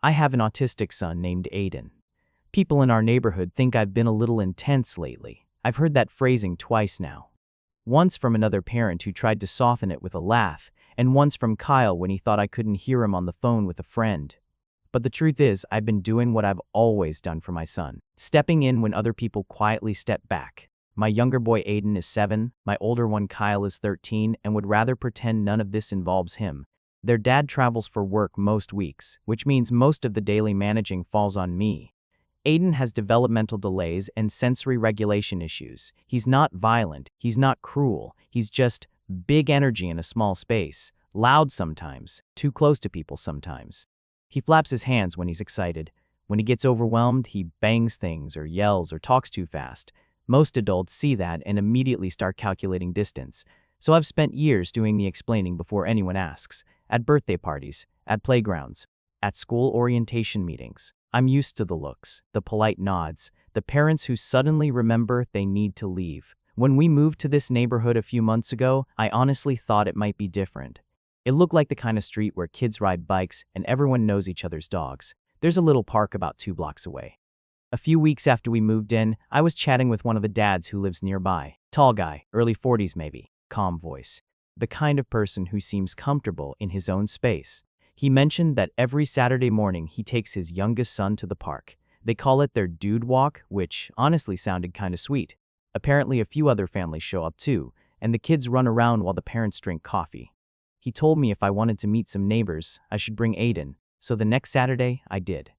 I have an autistic son named Aiden. People in our neighborhood think I've been a little intense lately. I've heard that phrasing twice now. Once from another parent who tried to soften it with a laugh, and once from Kyle when he thought I couldn't hear him on the phone with a friend. But the truth is, I've been doing what I've always done for my son, stepping in when other people quietly step back. My younger boy Aiden is 7, my older one Kyle is 13 and would rather pretend none of this involves him. Their dad travels for work most weeks, which means most of the daily managing falls on me. Aiden has developmental delays and sensory regulation issues. He's not violent, he's not cruel, he's just big energy in a small space, loud sometimes, too close to people sometimes. He flaps his hands when he's excited. When he gets overwhelmed, he bangs things or yells or talks too fast. Most adults see that and immediately start calculating distance. So I've spent years doing the explaining before anyone asks. At birthday parties, at playgrounds, at school orientation meetings. I'm used to the looks, the polite nods, the parents who suddenly remember they need to leave. When we moved to this neighborhood a few months ago, I honestly thought it might be different. It looked like the kind of street where kids ride bikes and everyone knows each other's dogs. There's a little park about 2 blocks away. A few weeks after we moved in, I was chatting with one of the dads who lives nearby. Tall guy, early 40s maybe, calm voice. The kind of person who seems comfortable in his own space. He mentioned that every Saturday morning he takes his youngest son to the park. They call it their dude walk, which honestly sounded kinda sweet. Apparently a few other families show up too, and the kids run around while the parents drink coffee. He told me if I wanted to meet some neighbors, I should bring Aiden, so the next Saturday I did.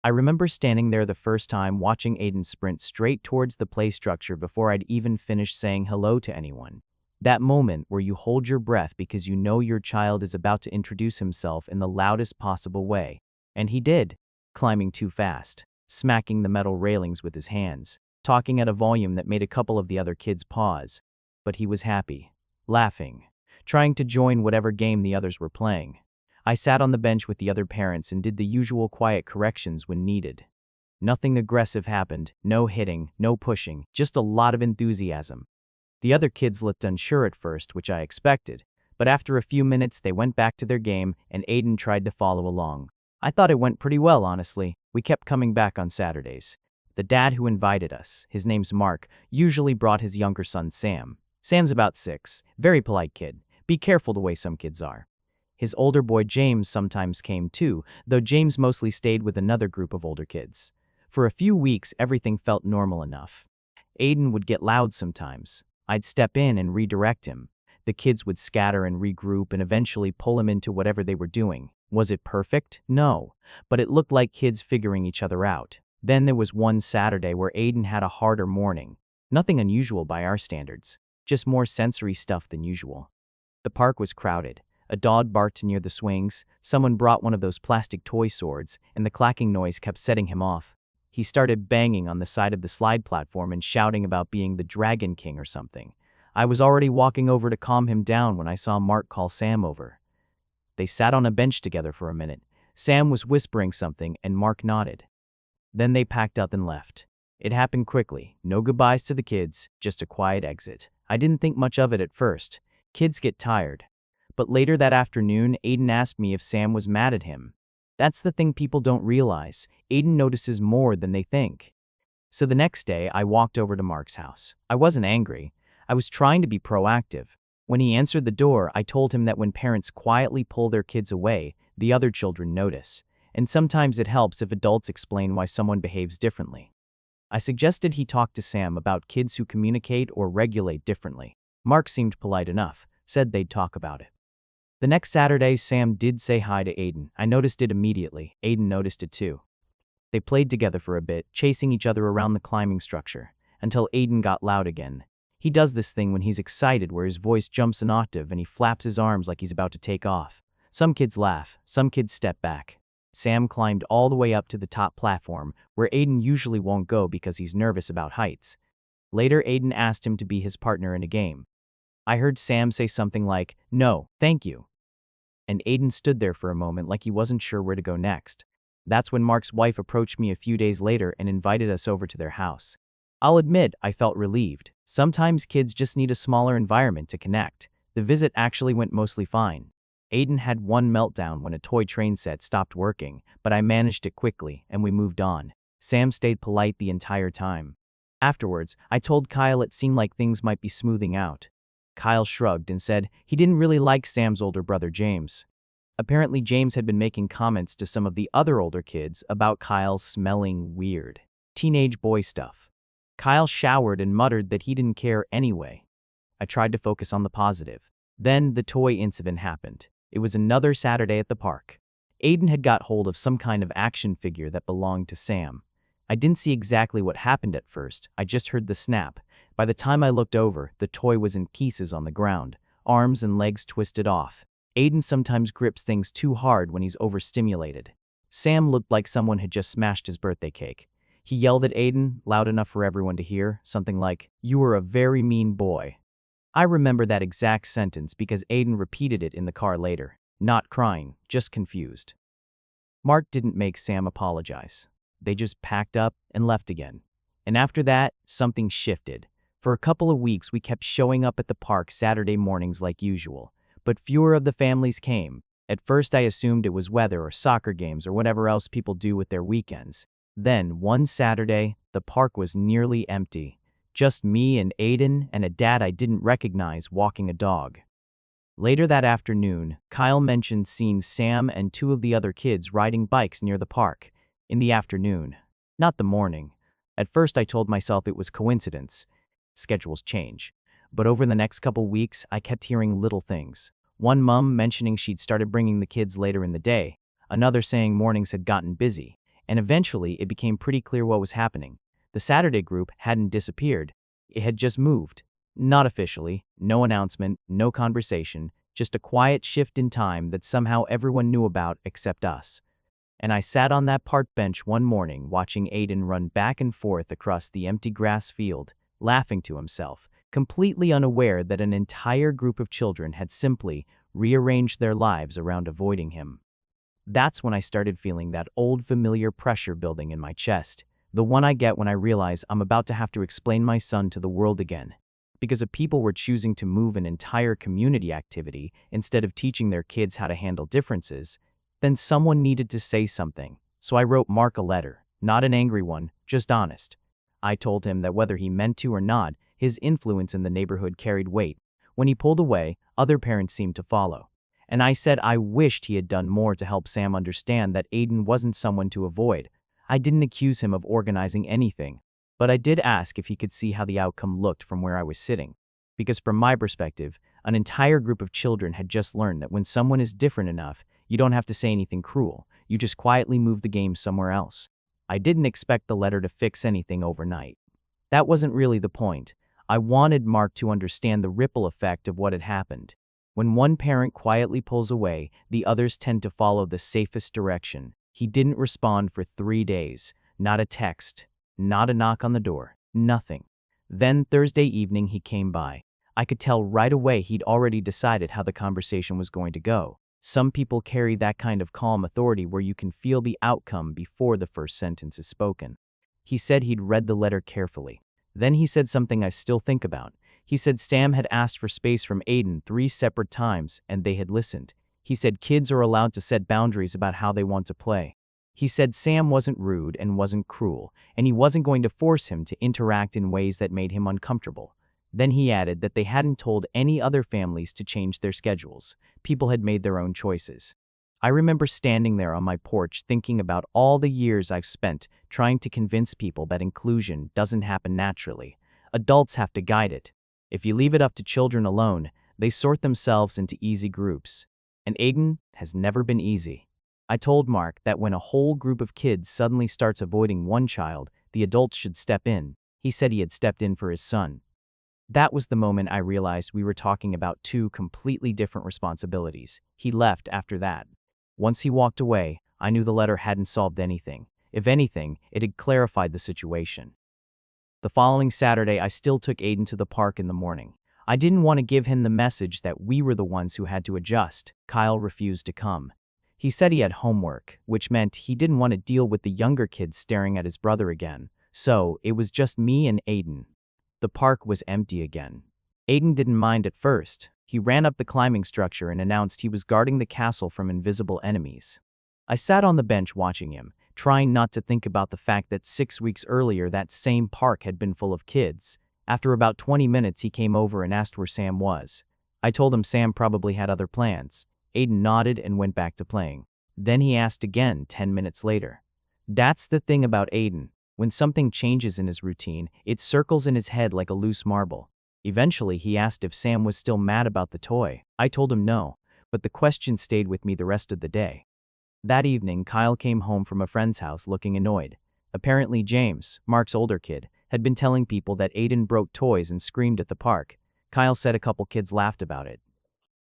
I remember standing there the first time watching Aiden sprint straight towards the play structure before I'd even finished saying hello to anyone. That moment where you hold your breath because you know your child is about to introduce himself in the loudest possible way. And he did, climbing too fast, smacking the metal railings with his hands, talking at a volume that made a couple of the other kids pause. But he was happy, laughing, trying to join whatever game the others were playing. I sat on the bench with the other parents and did the usual quiet corrections when needed. Nothing aggressive happened, no hitting, no pushing, just a lot of enthusiasm. The other kids looked unsure at first, which I expected, but after a few minutes they went back to their game and Aiden tried to follow along. I thought it went pretty well, honestly. We kept coming back on Saturdays. The dad who invited us, his name's Mark, usually brought his younger son Sam. Sam's about 6, very polite kid. Be careful the way some kids are. His older boy James sometimes came too, though James mostly stayed with another group of older kids. For a few weeks everything felt normal enough. Aiden would get loud sometimes. I'd step in and redirect him. The kids would scatter and regroup and eventually pull him into whatever they were doing. Was it perfect? No. But it looked like kids figuring each other out. Then there was one Saturday where Aiden had a harder morning. Nothing unusual by our standards. Just more sensory stuff than usual. The park was crowded. A dog barked near the swings, someone brought one of those plastic toy swords, and the clacking noise kept setting him off. He started banging on the side of the slide platform and shouting about being the Dragon King or something. I was already walking over to calm him down when I saw Mark call Sam over. They sat on a bench together for a minute. Sam was whispering something and Mark nodded. Then they packed up and left. It happened quickly. No goodbyes to the kids, just a quiet exit. I didn't think much of it at first. Kids get tired. But later that afternoon, Aiden asked me if Sam was mad at him. That's the thing people don't realize. Aiden notices more than they think. So the next day, I walked over to Mark's house. I wasn't angry. I was trying to be proactive. When he answered the door, I told him that when parents quietly pull their kids away, the other children notice. And sometimes it helps if adults explain why someone behaves differently. I suggested he talk to Sam about kids who communicate or regulate differently. Mark seemed polite enough, said they'd talk about it. The next Saturday, Sam did say hi to Aiden. I noticed it immediately. Aiden noticed it too. They played together for a bit, chasing each other around the climbing structure, until Aiden got loud again. He does this thing when he's excited where his voice jumps an octave and he flaps his arms like he's about to take off. Some kids laugh, some kids step back. Sam climbed all the way up to the top platform, where Aiden usually won't go because he's nervous about heights. Later, Aiden asked him to be his partner in a game. I heard Sam say something like, "No, thank you." And Aiden stood there for a moment like he wasn't sure where to go next. That's when Mark's wife approached me a few days later and invited us over to their house. I'll admit, I felt relieved. Sometimes kids just need a smaller environment to connect. The visit actually went mostly fine. Aiden had one meltdown when a toy train set stopped working, but I managed it quickly and we moved on. Sam stayed polite the entire time. Afterwards, I told Kyle it seemed like things might be smoothing out. Kyle shrugged and said he didn't really like Sam's older brother James. Apparently, James had been making comments to some of the other older kids about Kyle smelling weird. Teenage boy stuff. Kyle showered and muttered that he didn't care anyway. I tried to focus on the positive. Then the toy incident happened. It was another Saturday at the park. Aiden had got hold of some kind of action figure that belonged to Sam. I didn't see exactly what happened at first, I just heard the snap. By the time I looked over, the toy was in pieces on the ground, arms and legs twisted off. Aiden sometimes grips things too hard when he's overstimulated. Sam looked like someone had just smashed his birthday cake. He yelled at Aiden, loud enough for everyone to hear, something like, "You were a very mean boy." I remember that exact sentence because Aiden repeated it in the car later, not crying, just confused. Mark didn't make Sam apologize. They just packed up and left again. And after that, something shifted. For a couple of weeks, we kept showing up at the park Saturday mornings like usual, but fewer of the families came. At first, I assumed it was weather or soccer games or whatever else people do with their weekends. Then, one Saturday, the park was nearly empty. Just me and Aiden and a dad I didn't recognize walking a dog. Later that afternoon, Kyle mentioned seeing Sam and two of the other kids riding bikes near the park. In the afternoon, not the morning. At first I told myself it was coincidence. Schedules change. But over the next couple weeks, I kept hearing little things. One mom mentioning she'd started bringing the kids later in the day, another saying mornings had gotten busy, and eventually it became pretty clear what was happening. The Saturday group hadn't disappeared. It had just moved. Not officially, no announcement, no conversation, just a quiet shift in time that somehow everyone knew about except us. And I sat on that park bench one morning watching Aiden run back and forth across the empty grass field, laughing to himself, completely unaware that an entire group of children had simply rearranged their lives around avoiding him. That's when I started feeling that old familiar pressure building in my chest. The one I get when I realize I'm about to have to explain my son to the world again. Because if people were choosing to move an entire community activity instead of teaching their kids how to handle differences, then someone needed to say something. So I wrote Mark a letter, not an angry one, just honest. I told him that whether he meant to or not, his influence in the neighborhood carried weight. When he pulled away, other parents seemed to follow. And I said I wished he had done more to help Sam understand that Aiden wasn't someone to avoid. I didn't accuse him of organizing anything, but I did ask if he could see how the outcome looked from where I was sitting. Because from my perspective, an entire group of children had just learned that when someone is different enough, you don't have to say anything cruel, you just quietly move the game somewhere else. I didn't expect the letter to fix anything overnight. That wasn't really the point. I wanted Mark to understand the ripple effect of what had happened. When one parent quietly pulls away, the others tend to follow the safest direction. He didn't respond for 3 days. Not a text, not a knock on the door, nothing. Then Thursday evening he came by. I could tell right away he'd already decided how the conversation was going to go. Some people carry that kind of calm authority where you can feel the outcome before the first sentence is spoken. He said he'd read the letter carefully. Then he said something I still think about. He said Sam had asked for space from Aiden 3 separate times and they had listened. He said kids are allowed to set boundaries about how they want to play. He said Sam wasn't rude and wasn't cruel, and he wasn't going to force him to interact in ways that made him uncomfortable. Then he added that they hadn't told any other families to change their schedules. People had made their own choices. I remember standing there on my porch thinking about all the years I've spent trying to convince people that inclusion doesn't happen naturally. Adults have to guide it. If you leave it up to children alone, they sort themselves into easy groups. And Aiden has never been easy. I told Mark that when a whole group of kids suddenly starts avoiding one child, the adults should step in. He said he had stepped in for his son. That was the moment I realized we were talking about 2 completely different responsibilities. He left after that. Once he walked away, I knew the letter hadn't solved anything. If anything, it had clarified the situation. The following Saturday, I still took Aiden to the park in the morning. I didn't want to give him the message that we were the ones who had to adjust. Kyle refused to come. He said he had homework, which meant he didn't want to deal with the younger kids staring at his brother again. So it was just me and Aiden. The park was empty again. Aiden didn't mind at first. He ran up the climbing structure and announced he was guarding the castle from invisible enemies. I sat on the bench watching him, trying not to think about the fact that 6 weeks earlier that same park had been full of kids. After about 20 minutes he came over and asked where Sam was. I told him Sam probably had other plans. Aiden nodded and went back to playing. Then he asked again 10 minutes later. That's the thing about Aiden. When something changes in his routine, it circles in his head like a loose marble. Eventually, he asked if Sam was still mad about the toy. I told him no, but the question stayed with me the rest of the day. That evening, Kyle came home from a friend's house looking annoyed. Apparently James, Mark's older kid, had been telling people that Aiden broke toys and screamed at the park. Kyle said a couple kids laughed about it.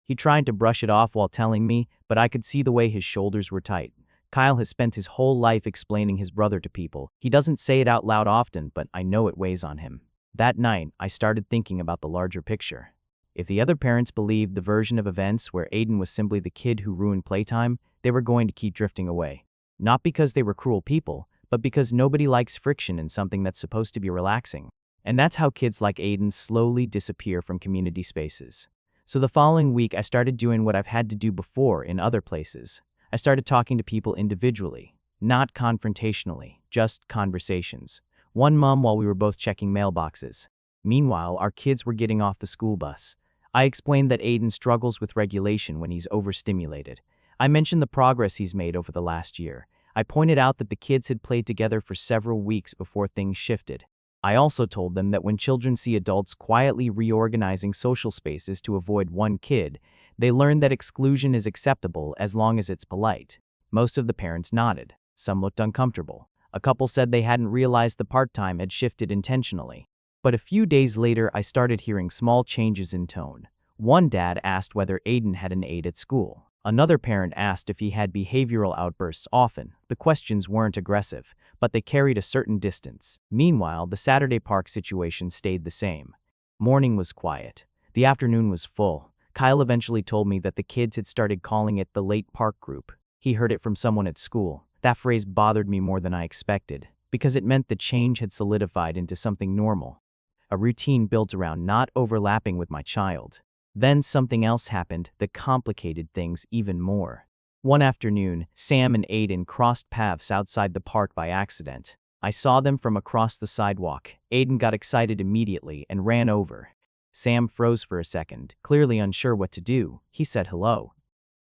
He tried to brush it off while telling me, but I could see the way his shoulders were tight. Kyle has spent his whole life explaining his brother to people. He doesn't say it out loud often, but I know it weighs on him. That night, I started thinking about the larger picture. If the other parents believed the version of events where Aiden was simply the kid who ruined playtime, they were going to keep drifting away. Not because they were cruel people, but because nobody likes friction in something that's supposed to be relaxing. And that's how kids like Aiden slowly disappear from community spaces. So the following week, I started doing what I've had to do before in other places. I started talking to people individually, not confrontationally, just conversations. One mom while we were both checking mailboxes. Meanwhile, our kids were getting off the school bus. I explained that Aiden struggles with regulation when he's overstimulated. I mentioned the progress he's made over the last year. I pointed out that the kids had played together for several weeks before things shifted. I also told them that when children see adults quietly reorganizing social spaces to avoid one kid, they learn that exclusion is acceptable as long as it's polite. Most of the parents nodded. Some looked uncomfortable. A couple said they hadn't realized the part-time had shifted intentionally. But a few days later, I started hearing small changes in tone. One dad asked whether Aiden had an aide at school. Another parent asked if he had behavioral outbursts often. The questions weren't aggressive, but they carried a certain distance. Meanwhile, the Saturday park situation stayed the same. Morning was quiet. The afternoon was full. Kyle eventually told me that the kids had started calling it the late park group. He heard it from someone at school. That phrase bothered me more than I expected, because it meant the change had solidified into something normal. A routine built around not overlapping with my child. Then something else happened that complicated things even more. One afternoon, Sam and Aiden crossed paths outside the park by accident. I saw them from across the sidewalk. Aiden got excited immediately and ran over. Sam froze for a second, clearly unsure what to do. He said hello.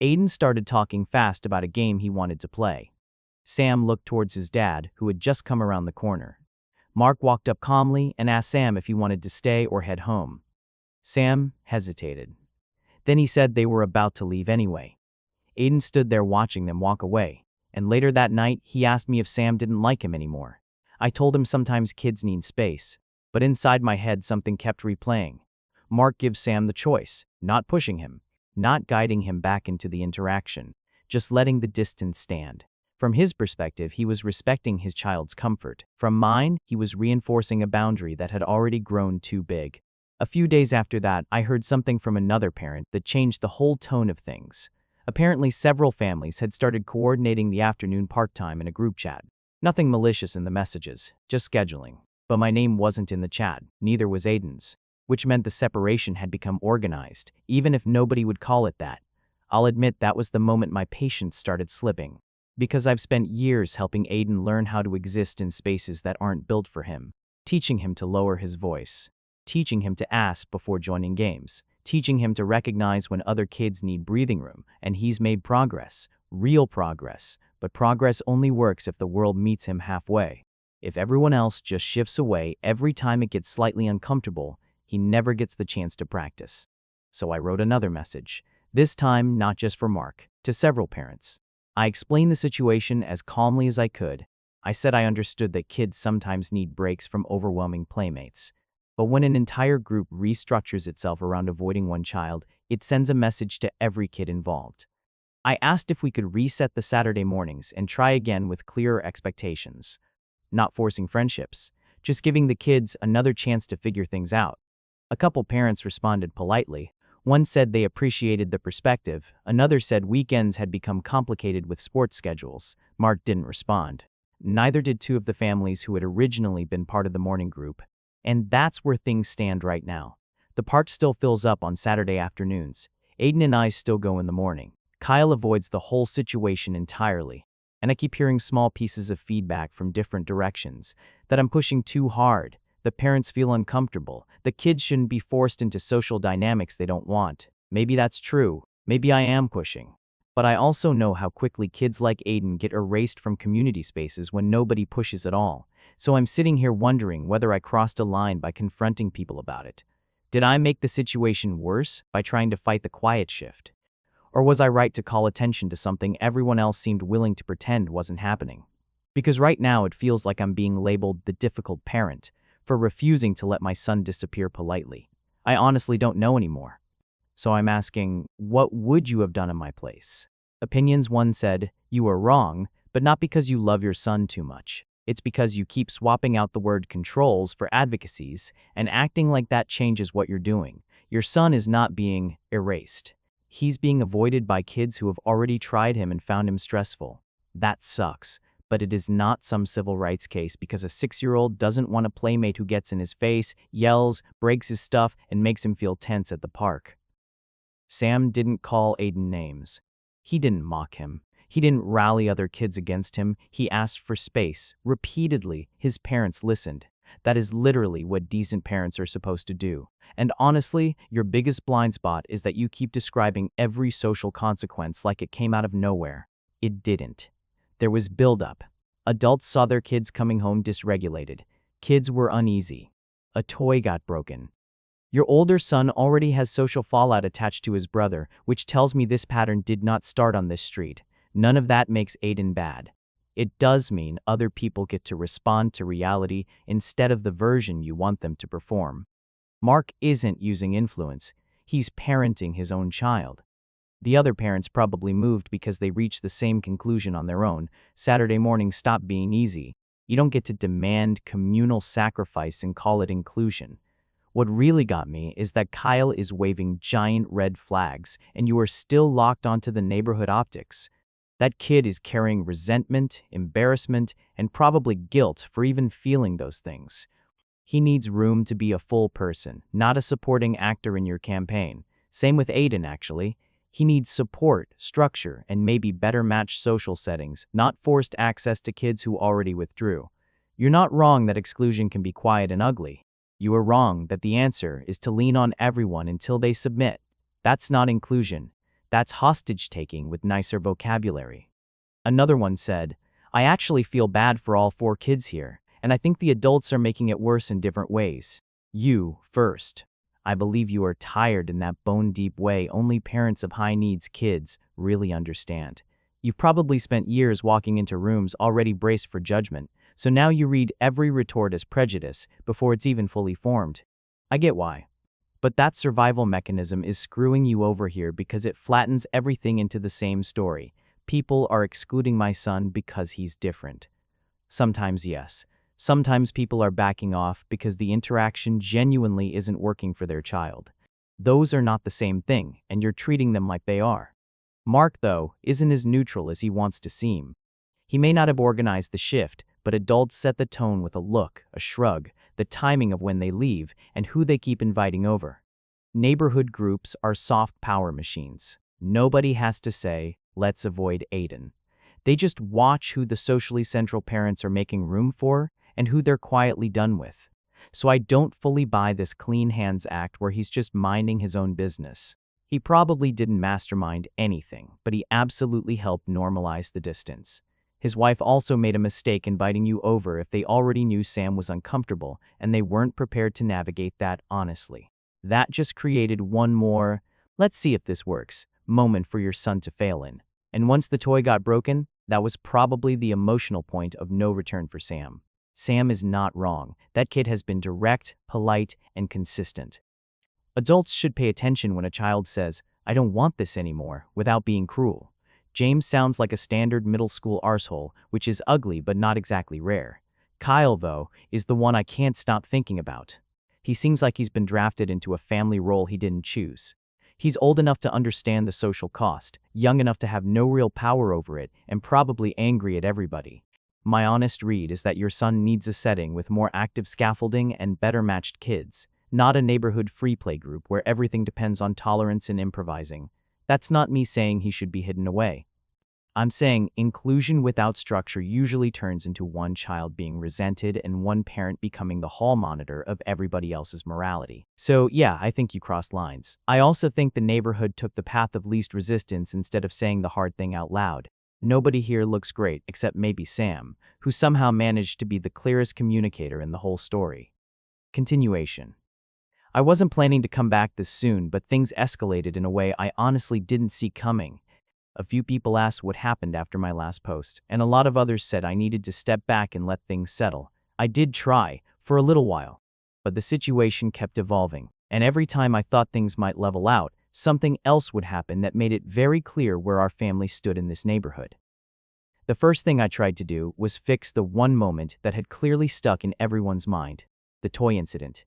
Aiden started talking fast about a game he wanted to play. Sam looked towards his dad, who had just come around the corner. Mark walked up calmly and asked Sam if he wanted to stay or head home. Sam hesitated. Then he said they were about to leave anyway. Aiden stood there watching them walk away, and later that night he asked me if Sam didn't like him anymore. I told him sometimes kids need space, but inside my head something kept replaying. Mark gives Sam the choice, not pushing him, not guiding him back into the interaction, just letting the distance stand. From his perspective, he was respecting his child's comfort. From mine, he was reinforcing a boundary that had already grown too big. A few days after that, I heard something from another parent that changed the whole tone of things. Apparently, several families had started coordinating the afternoon park time in a group chat. Nothing malicious in the messages, just scheduling. But my name wasn't in the chat, neither was Aiden's, which meant the separation had become organized, even if nobody would call it that. I'll admit that was the moment my patience started slipping. Because I've spent years helping Aiden learn how to exist in spaces that aren't built for him, teaching him to lower his voice, teaching him to ask before joining games, teaching him to recognize when other kids need breathing room, and he's made progress, real progress, but progress only works if the world meets him halfway. If everyone else just shifts away every time it gets slightly uncomfortable, he never gets the chance to practice. So I wrote another message, this time not just for Mark, to several parents. I explained the situation as calmly as I could. I said I understood that kids sometimes need breaks from overwhelming playmates. But when an entire group restructures itself around avoiding one child, it sends a message to every kid involved. I asked if we could reset the Saturday mornings and try again with clearer expectations. Not forcing friendships, just giving the kids another chance to figure things out. A couple parents responded politely. One said they appreciated the perspective. Another said weekends had become complicated with sports schedules. Mark didn't respond. Neither did two of the families who had originally been part of the morning group. And that's where things stand right now. The park still fills up on Saturday afternoons. Aiden and I still go in the morning. Kyle avoids the whole situation entirely. And I keep hearing small pieces of feedback from different directions that I'm pushing too hard. The parents feel uncomfortable. The kids shouldn't be forced into social dynamics they don't want. Maybe that's true. Maybe I am pushing. But I also know how quickly kids like Aiden get erased from community spaces when nobody pushes at all. So I'm sitting here wondering whether I crossed a line by confronting people about it. Did I make the situation worse by trying to fight the quiet shift? Or was I right to call attention to something everyone else seemed willing to pretend wasn't happening? Because right now it feels like I'm being labeled the difficult parent for refusing to let my son disappear politely. I honestly don't know anymore. So I'm asking, what would you have done in my place? Opinions 1 said, you are wrong, but not because you love your son too much. It's because you keep swapping out the word controls for advocacies and acting like that changes what you're doing. Your son is not being erased. He's being avoided by kids who have already tried him and found him stressful. That sucks, but it is not some civil rights case because a 6-year-old doesn't want a playmate who gets in his face, yells, breaks his stuff, and makes him feel tense at the park. Sam didn't call Aiden names. He didn't mock him. He didn't rally other kids against him. He asked for space. Repeatedly, his parents listened. That is literally what decent parents are supposed to do. And honestly, your biggest blind spot is that you keep describing every social consequence like it came out of nowhere. It didn't. There was buildup. Adults saw their kids coming home dysregulated. Kids were uneasy. A toy got broken. Your older son already has social fallout attached to his brother, which tells me this pattern did not start on this street. None of that makes Aiden bad. It does mean other people get to respond to reality instead of the version you want them to perform. Mark isn't using influence. He's parenting his own child. The other parents probably moved because they reached the same conclusion on their own. Saturday mornings stop being easy. You don't get to demand communal sacrifice and call it inclusion. What really got me is that Kyle is waving giant red flags and you are still locked onto the neighborhood optics. That kid is carrying resentment, embarrassment, and probably guilt for even feeling those things. He needs room to be a full person, not a supporting actor in your campaign. Same with Aiden, actually. He needs support, structure, and maybe better matched social settings, not forced access to kids who already withdrew. You're not wrong that exclusion can be quiet and ugly. You are wrong that the answer is to lean on everyone until they submit. That's not inclusion. That's hostage-taking with nicer vocabulary. Another one said, I actually feel bad for all 4 kids here, and I think the adults are making it worse in different ways. You, first. I believe you are tired in that bone-deep way only parents of high-needs kids really understand. You've probably spent years walking into rooms already braced for judgment, so now you read every retort as prejudice before it's even fully formed. I get why. But that survival mechanism is screwing you over here because it flattens everything into the same story. People are excluding my son because he's different. Sometimes yes. Sometimes people are backing off because the interaction genuinely isn't working for their child. Those are not the same thing, and you're treating them like they are. Mark, though, isn't as neutral as he wants to seem. He may not have organized the shift, but adults set the tone with a look, a shrug, the timing of when they leave, and who they keep inviting over. Neighborhood groups are soft power machines. Nobody has to say, let's avoid Aiden. They just watch who the socially central parents are making room for and who they're quietly done with. So I don't fully buy this clean hands act where he's just minding his own business. He probably didn't mastermind anything, but he absolutely helped normalize the distance. His wife also made a mistake inviting you over if they already knew Sam was uncomfortable and they weren't prepared to navigate that honestly. That just created one more, let's see if this works, moment for your son to fail in. And once the toy got broken, that was probably the emotional point of no return for Sam. Sam is not wrong. That kid has been direct, polite, and consistent. Adults should pay attention when a child says, I don't want this anymore, without being cruel. James sounds like a standard middle school arsehole, which is ugly but not exactly rare. Kyle, though, is the one I can't stop thinking about. He seems like he's been drafted into a family role he didn't choose. He's old enough to understand the social cost, young enough to have no real power over it, and probably angry at everybody. My honest read is that your son needs a setting with more active scaffolding and better matched kids. not a neighborhood free play group where everything depends on tolerance and improvising. That's not me saying he should be hidden away. I'm saying inclusion without structure usually turns into one child being resented and one parent becoming the hall monitor of everybody else's morality. So yeah, I think you crossed lines. I also think the neighborhood took the path of least resistance instead of saying the hard thing out loud. Nobody here looks great except maybe Sam, who somehow managed to be the clearest communicator in the whole story. Continuation. I wasn't planning to come back this soon, but things escalated in a way I honestly didn't see coming. A few people asked what happened after my last post, and a lot of others said I needed to step back and let things settle. I did try, for a little while, but the situation kept evolving, and every time I thought things might level out, something else would happen that made it very clear where our family stood in this neighborhood. The first thing I tried to do was fix the one moment that had clearly stuck in everyone's mind, the toy incident.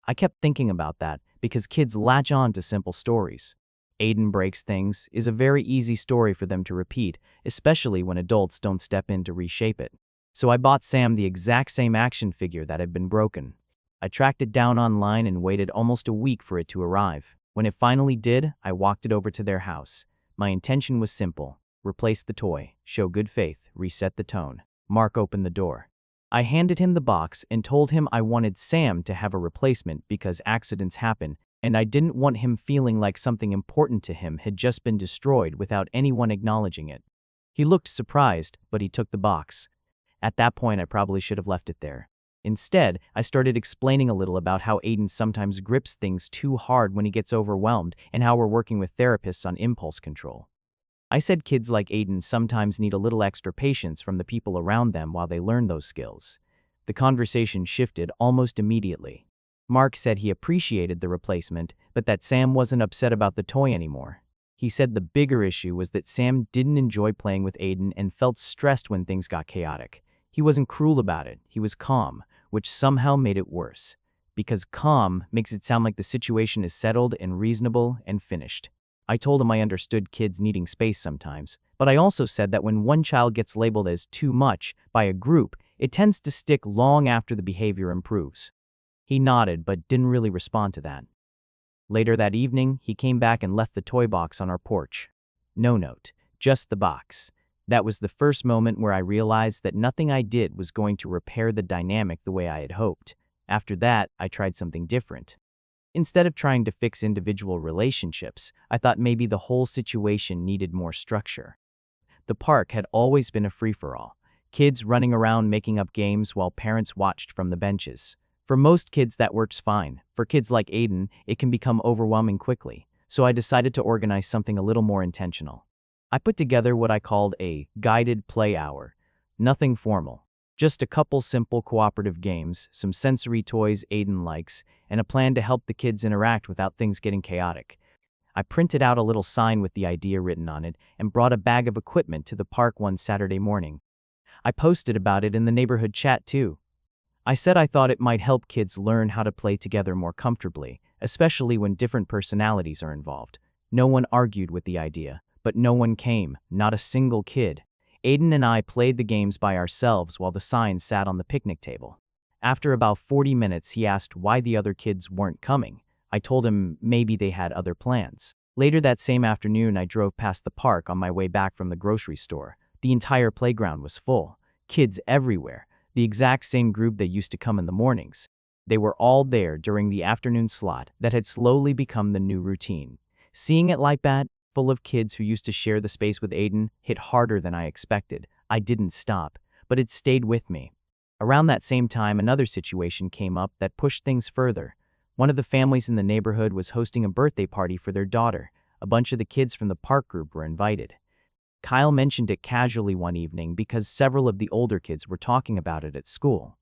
I kept thinking about that because kids latch on to simple stories. Aiden breaks things is a very easy story for them to repeat, especially when adults don't step in to reshape it. So I bought Sam the exact same action figure that had been broken. I tracked it down online and waited almost a week for it to arrive. When it finally did, I walked it over to their house. My intention was simple: replace the toy, show good faith, reset the tone. Mark opened the door. I handed him the box and told him I wanted Sam to have a replacement because accidents happen, and I didn't want him feeling like something important to him had just been destroyed without anyone acknowledging it. He looked surprised, but he took the box. At that point, I probably should have left it there. Instead, I started explaining a little about how Aiden sometimes grips things too hard when he gets overwhelmed and how we're working with therapists on impulse control. I said kids like Aiden sometimes need a little extra patience from the people around them while they learn those skills. The conversation shifted almost immediately. Mark said he appreciated the replacement, but that Sam wasn't upset about the toy anymore. He said the bigger issue was that Sam didn't enjoy playing with Aiden and felt stressed when things got chaotic. He wasn't cruel about it, he was calm, which somehow made it worse. Because calm makes it sound like the situation is settled and reasonable and finished. I told him I understood kids needing space sometimes, but I also said that when one child gets labeled as too much by a group, it tends to stick long after the behavior improves. He nodded but didn't really respond to that. Later that evening, he came back and left the toy box on our porch. No note, just the box. That was the first moment where I realized that nothing I did was going to repair the dynamic the way I had hoped. After that, I tried something different. Instead of trying to fix individual relationships, I thought maybe the whole situation needed more structure. The park had always been a free-for-all, kids running around making up games while parents watched from the benches. For most kids that works fine. For kids like Aiden, it can become overwhelming quickly, so I decided to organize something a little more intentional. I put together what I called a guided play hour. Nothing formal, just a couple simple cooperative games, some sensory toys Aiden likes, and a plan to help the kids interact without things getting chaotic. I printed out a little sign with the idea written on it and brought a bag of equipment to the park one Saturday morning. I posted about it in the neighborhood chat too. I said I thought it might help kids learn how to play together more comfortably, especially when different personalities are involved. No one argued with the idea, but no one came, not a single kid. Aiden and I played the games by ourselves while the sign sat on the picnic table. After about 40 minutes, he asked why the other kids weren't coming. I told him maybe they had other plans. Later that same afternoon, I drove past the park on my way back from the grocery store. The entire playground was full. Kids everywhere. The exact same group that used to come in the mornings. They were all there during the afternoon slot that had slowly become the new routine. Seeing it like that, full of kids who used to share the space with Aiden, hit harder than I expected. I didn't stop, but it stayed with me. Around that same time, another situation came up that pushed things further. One of the families in the neighborhood was hosting a birthday party for their daughter. A bunch of the kids from the park group were invited. Kyle mentioned it casually one evening because several of the older kids were talking about it at school.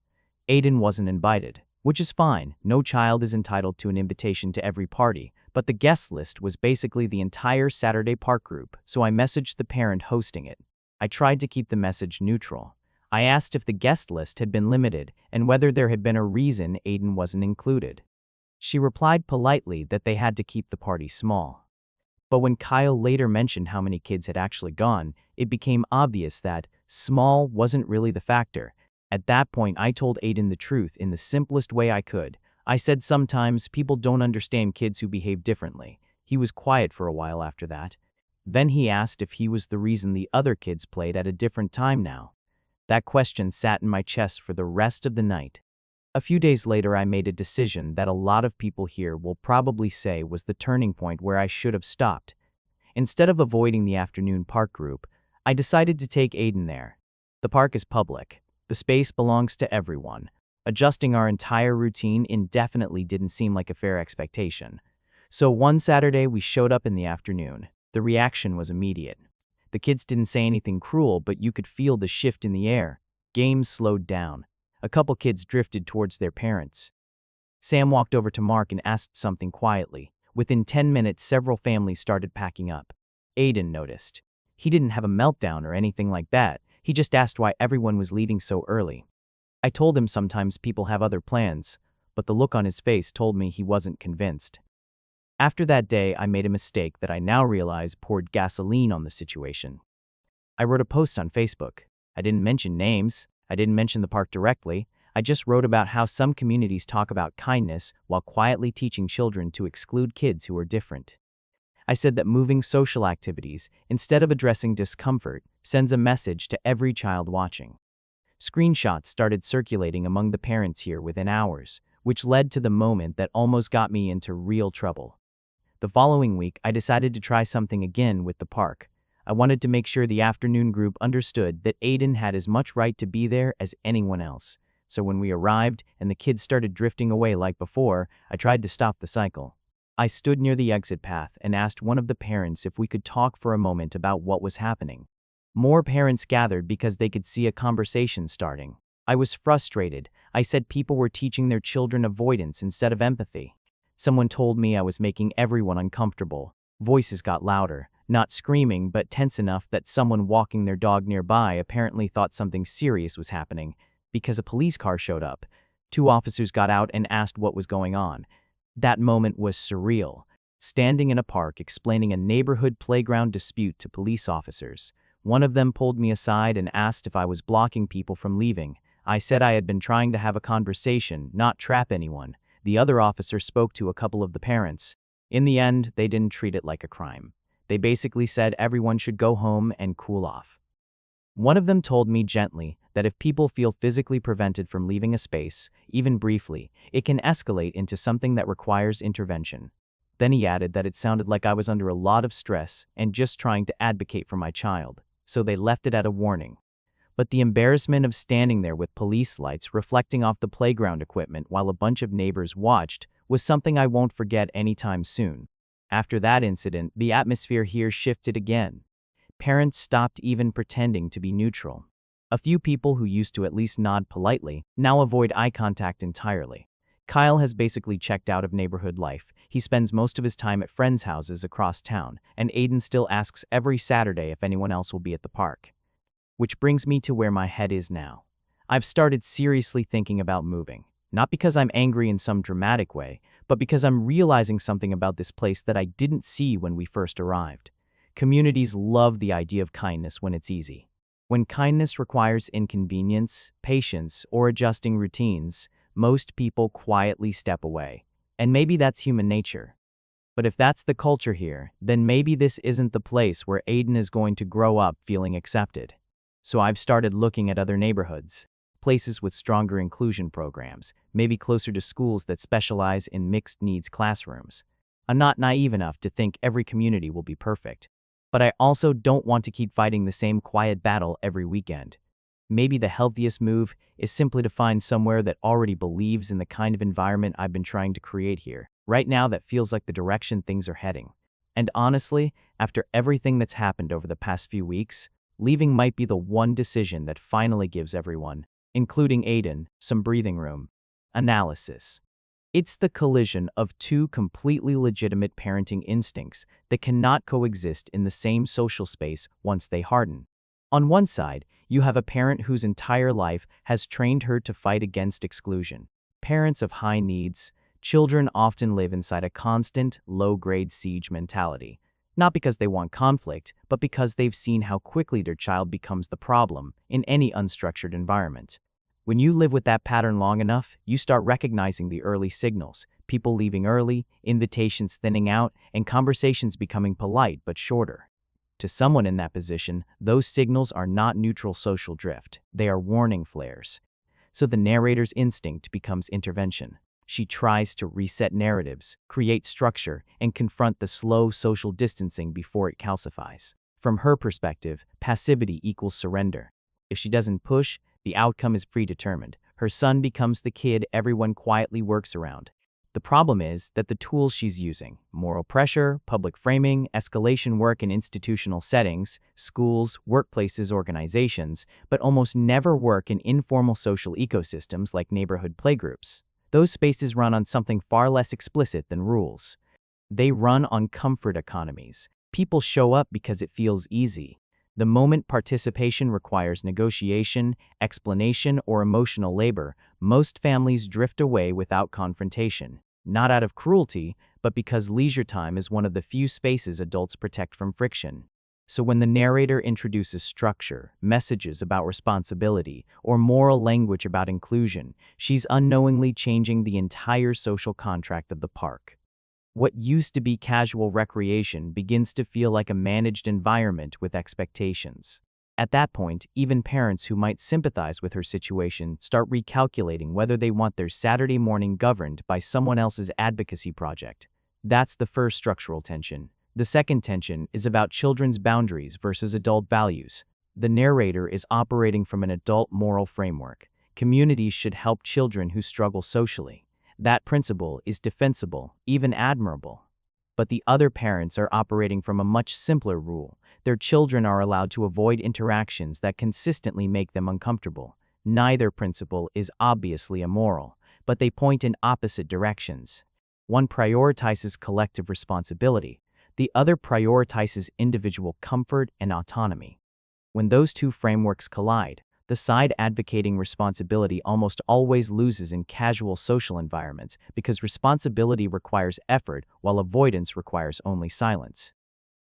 Aiden wasn't invited, which is fine. No child is entitled to an invitation to every party, but the guest list was basically the entire Saturday park group, so I messaged the parent hosting it. I tried to keep the message neutral. I asked if the guest list had been limited and whether there had been a reason Aiden wasn't included. She replied politely that they had to keep the party small. But when Kyle later mentioned how many kids had actually gone, it became obvious that small wasn't really the factor. At that point, I told Aiden the truth in the simplest way I could. I said sometimes people don't understand kids who behave differently. He was quiet for a while after that. Then he asked if he was the reason the other kids played at a different time now. That question sat in my chest for the rest of the night. A few days later, I made a decision that a lot of people here will probably say was the turning point where I should have stopped. Instead of avoiding the afternoon park group, I decided to take Aiden there. The park is public. The space belongs to everyone. Adjusting our entire routine indefinitely didn't seem like a fair expectation. So one Saturday, we showed up in the afternoon. The reaction was immediate. The kids didn't say anything cruel, but you could feel the shift in the air. Games slowed down. A couple kids drifted towards their parents. Sam walked over to Mark and asked something quietly. Within 10 minutes, several families started packing up. Aiden noticed. He didn't have a meltdown or anything like that. He just asked why everyone was leaving so early. I told him sometimes people have other plans, but the look on his face told me he wasn't convinced. After that day, I made a mistake that I now realize poured gasoline on the situation. I wrote a post on Facebook. I didn't mention names. I didn't mention the park directly. I just wrote about how some communities talk about kindness while quietly teaching children to exclude kids who are different. I said that moving social activities, instead of addressing discomfort, sends a message to every child watching. Screenshots started circulating among the parents here within hours, which led to the moment that almost got me into real trouble. The following week, I decided to try something again with the park. I wanted to make sure the afternoon group understood that Aiden had as much right to be there as anyone else. So when we arrived and the kids started drifting away like before, I tried to stop the cycle. I stood near the exit path and asked one of the parents if we could talk for a moment about what was happening. More parents gathered because they could see a conversation starting. I was frustrated. I said people were teaching their children avoidance instead of empathy. Someone told me I was making everyone uncomfortable. Voices got louder, not screaming, but tense enough that someone walking their dog nearby apparently thought something serious was happening. Because a police car showed up, 2 officers got out and asked what was going on. That moment was surreal. Standing in a park explaining a neighborhood playground dispute to police officers. One of them pulled me aside and asked if I was blocking people from leaving. I said I had been trying to have a conversation, not trap anyone. The other officer spoke to a couple of the parents. In the end, they didn't treat it like a crime. They basically said everyone should go home and cool off. One of them told me gently that if people feel physically prevented from leaving a space, even briefly, it can escalate into something that requires intervention. Then he added that it sounded like I was under a lot of stress and just trying to advocate for my child, so they left it at a warning. But the embarrassment of standing there with police lights reflecting off the playground equipment while a bunch of neighbors watched was something I won't forget anytime soon. After that incident, the atmosphere here shifted again. Parents stopped even pretending to be neutral. A few people who used to at least nod politely now avoid eye contact entirely. Kyle has basically checked out of neighborhood life. He spends most of his time at friends' houses across town, and Aiden still asks every Saturday if anyone else will be at the park. Which brings me to where my head is now. I've started seriously thinking about moving. Not because I'm angry in some dramatic way, but because I'm realizing something about this place that I didn't see when we first arrived. Communities love the idea of kindness when it's easy. When kindness requires inconvenience, patience, or adjusting routines, most people quietly step away. And maybe that's human nature. But if that's the culture here, then maybe this isn't the place where Aiden is going to grow up feeling accepted. So I've started looking at other neighborhoods, places with stronger inclusion programs, maybe closer to schools that specialize in mixed needs classrooms. I'm not naive enough to think every community will be perfect. But I also don't want to keep fighting the same quiet battle every weekend. Maybe the healthiest move is simply to find somewhere that already believes in the kind of environment I've been trying to create here. Right now, that feels like the direction things are heading. And honestly, after everything that's happened over the past few weeks, leaving might be the one decision that finally gives everyone, including Aiden, some breathing room. Analysis. It's the collision of 2 completely legitimate parenting instincts that cannot coexist in the same social space once they harden. On one side, you have a parent whose entire life has trained her to fight against exclusion. Parents of high needs, children often live inside a constant, low-grade siege mentality. Not because they want conflict, but because they've seen how quickly their child becomes the problem in any unstructured environment. When you live with that pattern long enough, you start recognizing the early signals: people leaving early, invitations thinning out, and conversations becoming polite but shorter. To someone in that position, those signals are not neutral social drift, they are warning flares. So the narrator's instinct becomes intervention. She tries to reset narratives, create structure, and confront the slow social distancing before it calcifies. From her perspective, passivity equals surrender. If she doesn't push, the outcome is predetermined. Her son becomes the kid everyone quietly works around. The problem is that the tools she's using, moral pressure, public framing, escalation work in institutional settings, schools, workplaces, organizations, but almost never work in informal social ecosystems like neighborhood playgroups. Those spaces run on something far less explicit than rules. They run on comfort economies. People show up because it feels easy. The moment participation requires negotiation, explanation, or emotional labor, most families drift away without confrontation. Not out of cruelty, but because leisure time is one of the few spaces adults protect from friction. So when the narrator introduces structure, messages about responsibility, or moral language about inclusion, she's unknowingly changing the entire social contract of the park. What used to be casual recreation begins to feel like a managed environment with expectations. At that point, even parents who might sympathize with her situation start recalculating whether they want their Saturday morning governed by someone else's advocacy project. That's the first structural tension. The second tension is about children's boundaries versus adult values. The narrator is operating from an adult moral framework. Communities should help children who struggle socially. That principle is defensible, even admirable. But the other parents are operating from a much simpler rule. Their children are allowed to avoid interactions that consistently make them uncomfortable. Neither principle is obviously immoral, but they point in opposite directions. One prioritizes collective responsibility. The other prioritizes individual comfort and autonomy. When those two frameworks collide, the side advocating responsibility almost always loses in casual social environments because responsibility requires effort while avoidance requires only silence.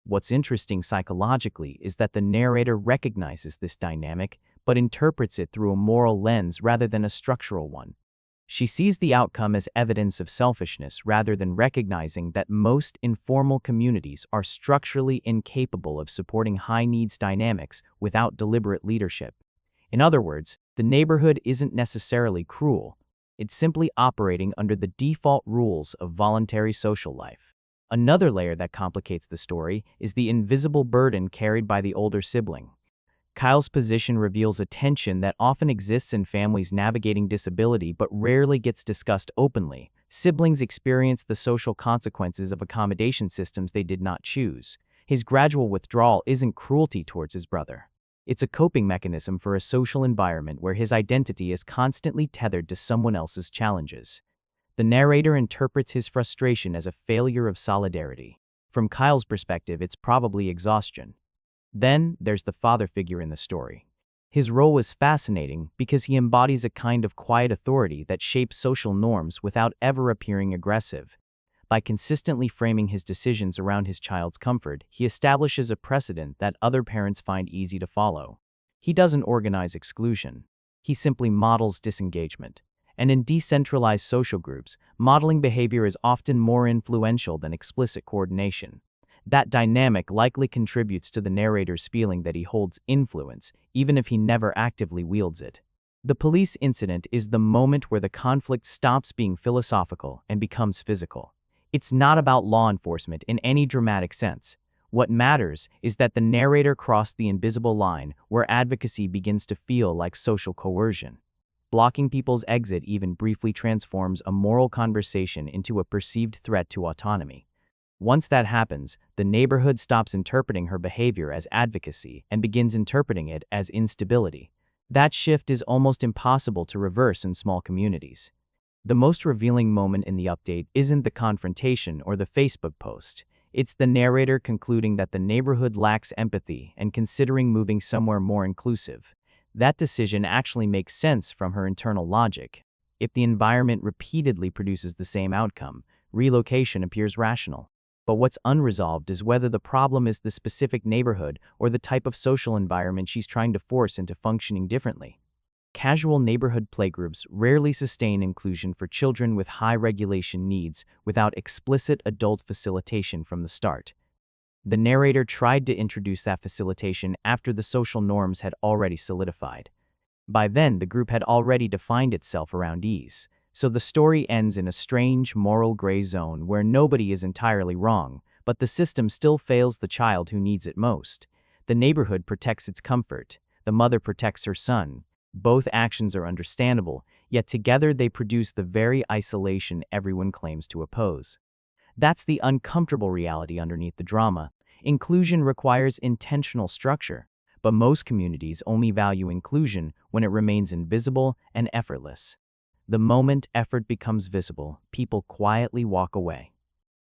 What's interesting psychologically is that the narrator recognizes this dynamic but interprets it through a moral lens rather than a structural one. She sees the outcome as evidence of selfishness rather than recognizing that most informal communities are structurally incapable of supporting high-needs dynamics without deliberate leadership. In other words, the neighborhood isn't necessarily cruel. It's simply operating under the default rules of voluntary social life. Another layer that complicates the story is the invisible burden carried by the older sibling. Kyle's position reveals a tension that often exists in families navigating disability but rarely gets discussed openly. Siblings experience the social consequences of accommodation systems they did not choose. His gradual withdrawal isn't cruelty towards his brother. It's a coping mechanism for a social environment where his identity is constantly tethered to someone else's challenges. The narrator interprets his frustration as a failure of solidarity. From Kyle's perspective, it's probably exhaustion. Then, there's the father figure in the story. His role is fascinating because he embodies a kind of quiet authority that shapes social norms without ever appearing aggressive. By consistently framing his decisions around his child's comfort, he establishes a precedent that other parents find easy to follow. He doesn't organize exclusion. He simply models disengagement. And in decentralized social groups, modeling behavior is often more influential than explicit coordination. That dynamic likely contributes to the narrator's feeling that he holds influence, even if he never actively wields it. The police incident is the moment where the conflict stops being philosophical and becomes physical. It's not about law enforcement in any dramatic sense. What matters is that the narrator crossed the invisible line where advocacy begins to feel like social coercion. Blocking people's exit even briefly transforms a moral conversation into a perceived threat to autonomy. Once that happens, the neighborhood stops interpreting her behavior as advocacy and begins interpreting it as instability. That shift is almost impossible to reverse in small communities. The most revealing moment in the update isn't the confrontation or the Facebook post. It's the narrator concluding that the neighborhood lacks empathy and considering moving somewhere more inclusive. That decision actually makes sense from her internal logic. If the environment repeatedly produces the same outcome, relocation appears rational. But what's unresolved is whether the problem is the specific neighborhood or the type of social environment she's trying to force into functioning differently. Casual neighborhood playgroups rarely sustain inclusion for children with high regulation needs without explicit adult facilitation from the start. The narrator tried to introduce that facilitation after the social norms had already solidified. By then, the group had already defined itself around ease, so the story ends in a strange moral gray zone where nobody is entirely wrong, but the system still fails the child who needs it most. The neighborhood protects its comfort, the mother protects her son. Both actions are understandable, yet together they produce the very isolation everyone claims to oppose. That's the uncomfortable reality underneath the drama. Inclusion requires intentional structure, but most communities only value inclusion when it remains invisible and effortless. The moment effort becomes visible, people quietly walk away.